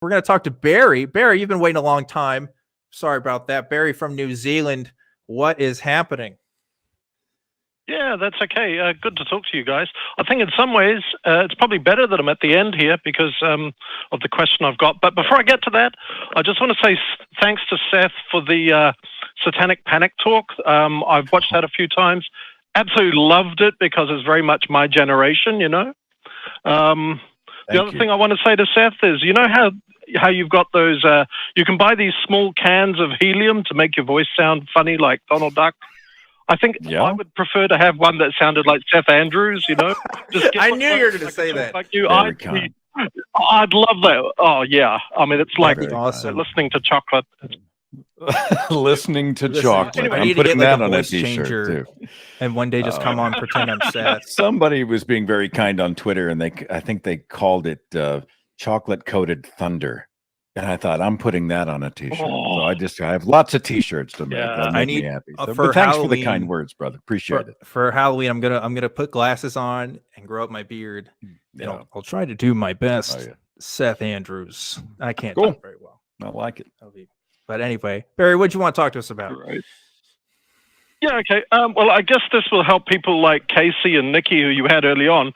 we're going to talk to Barrie. Barrie, you've been waiting a long time. Sorry about that. Barrie from New Zealand. What is happening? Yeah, that's okay. Good to talk to you guys. I think in some ways it's probably better that I'm at the end here because of the question I've got. But before I get to that, I just want to say thanks to Seth for the Satanic Panic talk. I've watched that a few times. Absolutely loved it because it's very much my generation, you know. The other thing I want to say to Seth is, you know how you've got those, you can buy these small cans of helium to make your voice sound funny like Donald Duck. I think I would prefer to have one that sounded like Seth Andrews, you know. I knew you were going to say that. Like you. I'd love that. Oh, yeah. I mean, it's like awesome. Listening to chocolate. Listening to chocolate. I'm putting that on a t-shirt, too. And one day just come on, pretend I'm Seth. Somebody was being very kind on Twitter, and I think they called it chocolate-coated thunder. And I thought, I'm putting that on a t-shirt. So I have lots of t-shirts to make. That'll make me happy. So, but thanks for the kind words, brother. Appreciate it. For Halloween, I'm gonna put glasses on and grow up my beard. Yeah. I'll try to do my best. Seth Andrews. I can't do it very well. I like it. But anyway, Barrie, what do you want to talk to us about? Right. Yeah, okay. Well, I guess this will help people like Casey and Nikki, who you had early on.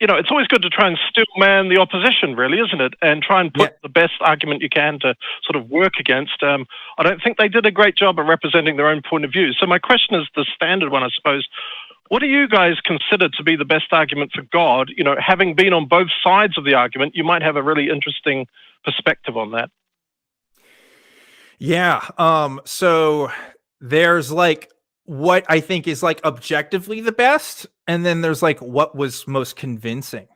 You know, it's always good to try and still man the opposition, really, isn't it? And try and put the best argument you can to sort of work against. I don't think they did a great job at representing their own point of view. So my question is the standard one, I suppose. What do you guys consider to be the best argument for God? You know, having been on both sides of the argument, you might have a really interesting perspective on that. Yeah. So there's like what I think is like objectively the best. And then there's like what was most convincing,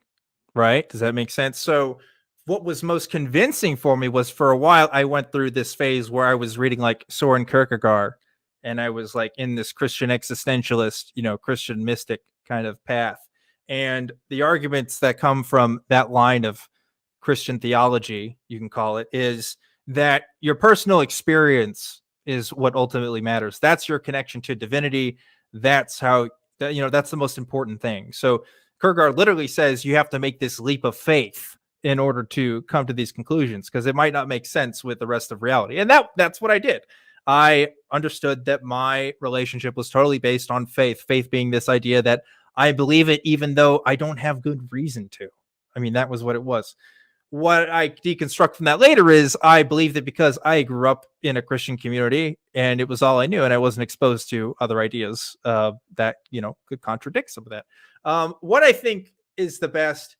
right? Does that make sense? So what was most convincing for me was for a while, I went through this phase where I was reading like Soren Kierkegaard and I was like in this Christian existentialist, you know, Christian mystic kind of path. And the arguments that come from that line of Christian theology, you can call it, is that your personal experience is what ultimately matters. That's your connection to divinity. That's how, you know, that's the most important thing. So Kierkegaard literally says you have to make this leap of faith in order to come to these conclusions because it might not make sense with the rest of reality. And that's what I did. I understood that my relationship was totally based on faith being this idea that I believe it even though I don't have good reason to. I mean, that was what it was. What I deconstruct from that later is I believe that because I grew up in a Christian community and it was all I knew and I wasn't exposed to other ideas that, you know, could contradict some of that. What I think is the best,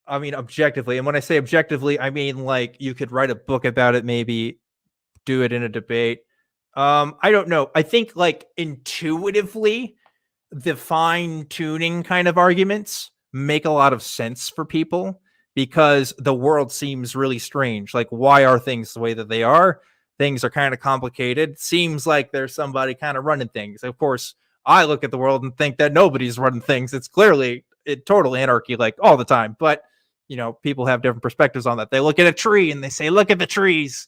I mean, objectively, and when I say objectively, I mean, like you could write a book about it, maybe do it in a debate. I don't know. I think like intuitively, the fine tuning kind of arguments make a lot of sense for people. Because the world seems really strange. Like, why are things the way that they are? Things are kind of complicated. Seems like there's somebody kind of running things. Of course, I look at the world and think that nobody's running things. It's clearly total anarchy, like all the time. But, you know, people have different perspectives on that. They look at a tree and they say, look at the trees.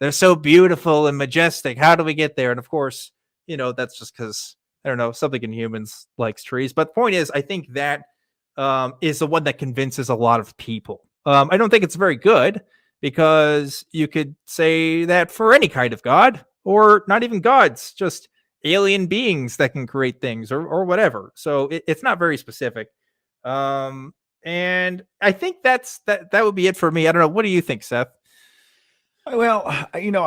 They're so beautiful and majestic. How do we get there? And of course, you know, that's just because, I don't know, something in humans likes trees. But the point is, I think that is the one that convinces a lot of people. I don't think it's very good because you could say that for any kind of God or not even gods, just alien beings that can create things or whatever. So it's not very specific. And I think that would be it for me. I don't know. What do you think, Seth? Well, you know,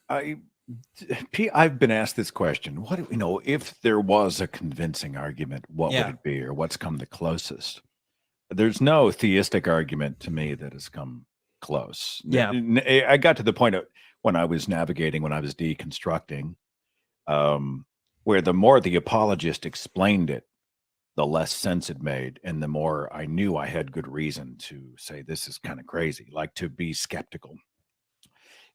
I've been asked this question. What, you know, if there was a convincing argument, what would it be, or what's come the closest? There's no theistic argument to me that has come close. Yeah, I got to the point of when I was navigating, when I was deconstructing, where the more the apologist explained it, the less sense it made, and the more I knew I had good reason to say this is kind of crazy, like to be skeptical.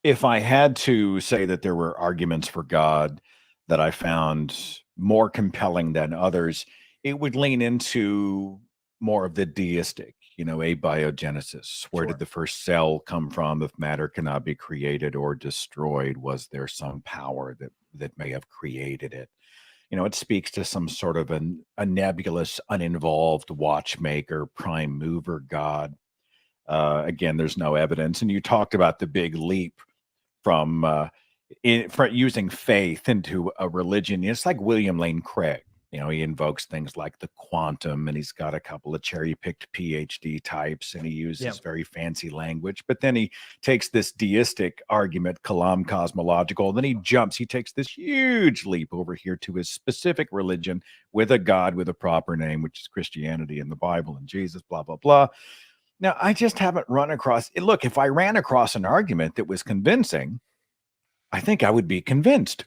If I had to say that there were arguments for God that I found more compelling than others, it would lean into more of the deistic, you know, abiogenesis. Where did the first cell come from? If matter cannot be created or destroyed, was there some power that may have created it? You know, it speaks to some sort of a nebulous, uninvolved watchmaker, prime mover God. Again, there's no evidence. And you talked about the big leap from using faith into a religion. It's like William Lane Craig. He invokes things like the quantum, and he's got a couple of cherry-picked PhD types, and he uses very fancy language. But then he takes this deistic argument, kalam cosmological, then he takes this huge leap over here to his specific religion with a God with a proper name, which is Christianity and the Bible and Jesus, blah, blah, blah. Now, I just haven't run across it. Look, if I ran across an argument that was convincing, I think I would be convinced.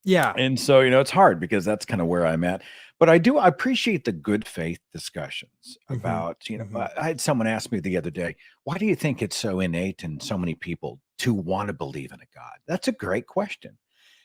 Yeah. And so, it's hard because that's kind of where I'm at. But I appreciate the good faith discussions about, I had someone ask me the other day, why do you think it's so innate in so many people to want to believe in a God? That's a great question.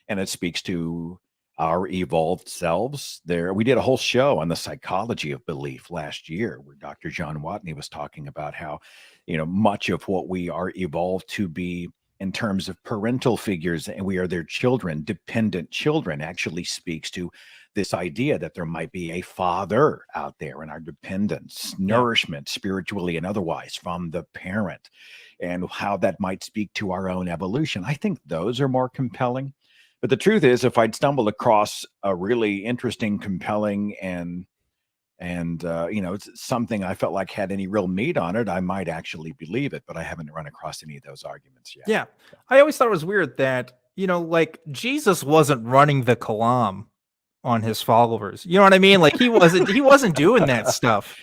And it speaks to our evolved selves. We did a whole show on the psychology of belief last year where Dr. John Watney was talking about how, much of what we are evolved to be in terms of parental figures, and we are their children, dependent children, actually speaks to this idea that there might be a father out there in our dependence, nourishment, spiritually and otherwise, from the parent, and how that might speak to our own evolution. I think those are more compelling. But the truth is, if I'd stumbled across a really interesting, compelling, and it's something I felt like had any real meat on it, I might actually believe it, but I haven't run across any of those arguments yet. Yeah. I always thought it was weird that, like Jesus wasn't running the kalam on his followers. You know what I mean? Like he wasn't doing that stuff.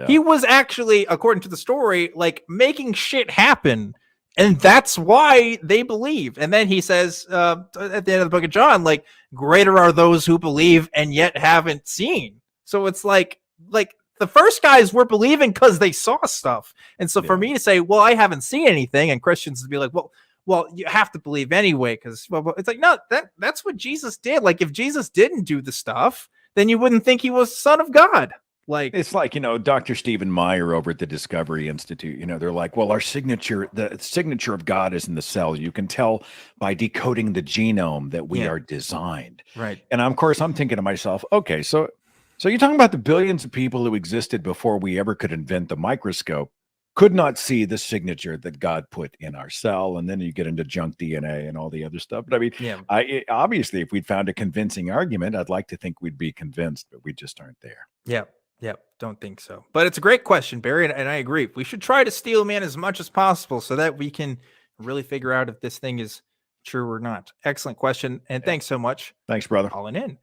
He was actually, according to the story, like making shit happen. And that's why they believe. And then he says at the end of the book of John, like, greater are those who believe and yet haven't seen. So it's like the first guys were believing because they saw stuff. And so for me to say, well, I haven't seen anything, and Christians to be like, well, you have to believe anyway, because it's like, no, that's what Jesus did. Like, if Jesus didn't do the stuff, then you wouldn't think he was the Son of God. Like, it's like, Dr. Stephen Meyer over at the Discovery Institute, they're like, well, the signature of God is in the cell. You can tell by decoding the genome that we are designed. Right. And of course, I'm thinking to myself, okay, so you're talking about the billions of people who existed before we ever could invent the microscope, could not see the signature that God put in our cell. And then you get into junk DNA and all the other stuff. But I mean, obviously, if we'd found a convincing argument, I'd like to think we'd be convinced, but we just aren't there. Yeah. Don't think so. But it's a great question, Barrie, and I agree. We should try to steal man as much as possible so that we can really figure out if this thing is true or not. Excellent question. And thanks so much. Thanks, brother. Calling in.